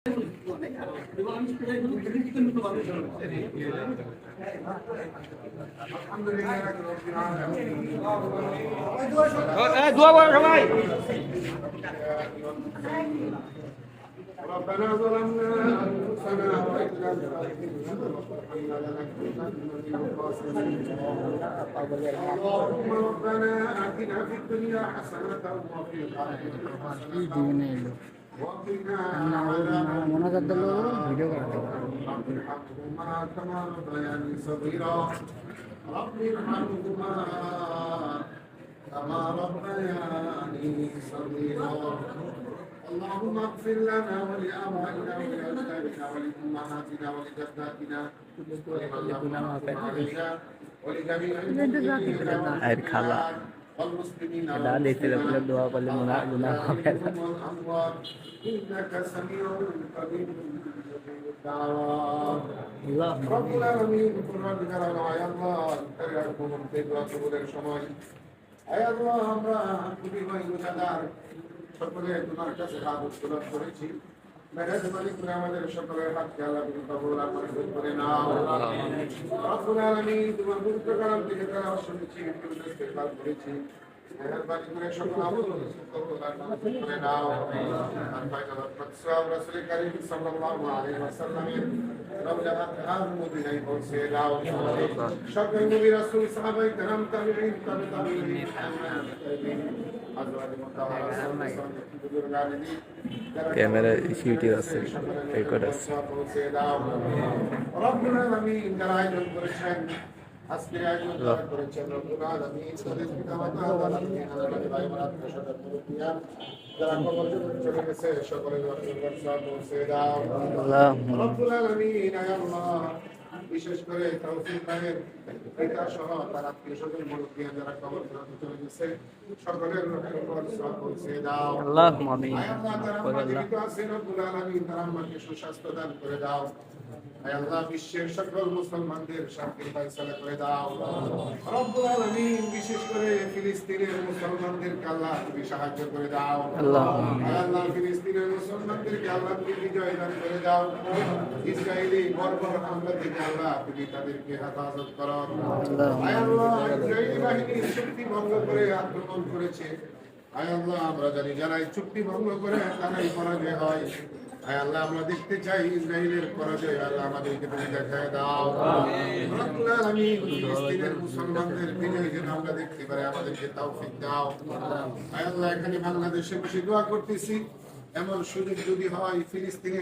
দোয়া করো সবাই। ربنا ظلمنا أنفسنا وإن لم تغفر لنا لنكونن من الخاسرين. اللهم ربنا آتنا في الدنيا حسنة وفي الآخرة حسنة وقنا عذاب النار. ارحمهما كما ربياني صغيرا. رب ارحمهما كما ربياني صغيرا. اللهم اغفر لنا ولآبائنا ولأجدادنا ولأمهاتنا ولجداتنا ولمن لهم علينا ولجميع المسلمين والمسلمين والأموات إنك سميع قريب الدعوات. رب العالمين قرآن কারণে আয় আল্লাহ তারকম তেজা কবুলের সময় আয় আল্লাহ আমরা খুবই গুনাহগার সকলে তোমার কাছে হাত উত্তোলন করেছি। মেহেরবানি করে আমাদের সকলের হাতকে আল্লাহ তুমি কবুল আর মঞ্জুর করে নাও। রব্বুল আলামিন তোমার পবিত্র কালাম থেকে তারা শুনেছি ইস্তেগফার করেছি। মেহেরবানি করে সকল আমল কবুল আর মঞ্জুর করে নাও। আর পায়গাম্বর রাসূল কারীম সাল্লাল্লাহু আলাইহি ওয়াসাল্লামের রওজাত মদিনায় পৌঁছে দাও। সকল নবী রাসূল সাহাবায়ে কেরাম তাবেঈন তাবেঈন ক্যামেরা ইস্যুটিও আছে, রেকর্ড আছে। রব্বুল আলামিন যারা আয়োজন করেছেন আজকে আয়োজন করেছেন রব্বুল আলামিন তাদের পিতামাতা ভাই বোন সদর মুরব্বিয়ান যারা কবরে চলে গেছে সকলের সওয়াব পৌঁছে দাও। রব্বুল আলামিন আয় আল্লাহ বিশেষ করে তৌফিক ভাইয়ের পিতা সহ তার আত্মীয় স্বজন মুরব্বিয়ান যারা কবরে চলে গেছে সকলের সওয়াব পৌঁছে দাও। আল্লাহুম্মা আমিন। আয় আল্লাহ তারা জীবিত আছেন রব্বুল আলামিন তারা আমাকে সুস্বাস্থ্য দান করে দাও। আয় আল্লাহ বিশ্বের সকল মুসলমানদের শান্তির ফয়সালা করে দাও। রব্বুল আলামিন বিশেষ করে ফিলিস্তিনের মুসলমানদেরকে আল্লাহ তুমি সাহায্য করে দাও। আয় আল্লাহ ফিলিস্তিনের মুসলমানদেরকে আল্লাহ তুমি বিজয় দান করে দাও। ইসরায়েলি বর্বর হামলা থেকে আল্লাহ তুমি তাদেরকে হেফাজত করো। আয় আল্লাহ ইসরায়েলি বাহিনীর চুক্তি ভঙ্গ করে আক্রমণ করেছে। আয় আল্লাহ আমরা জানি যারা এই চুক্তি ভঙ্গ করে তারাই পরাজয় হয়। আয় আল্লাহ আমরা দেখতে চাই ইসরায়েলের পরাজয় আল্লাহ আমাদেরকে তুমি দেখায় দাও। রব্বুল আলামিন ফিলিস্তিনের মুসলমানদের বিজয় যেন আমরা দেখতে পারি আমাদেরকে তৌফিক দাও। আয় আল্লাহ এখানে বাংলাদেশে বসে দোয়া করতেছি এমন সুযোগ যদি হয় ফিলিস্তিনে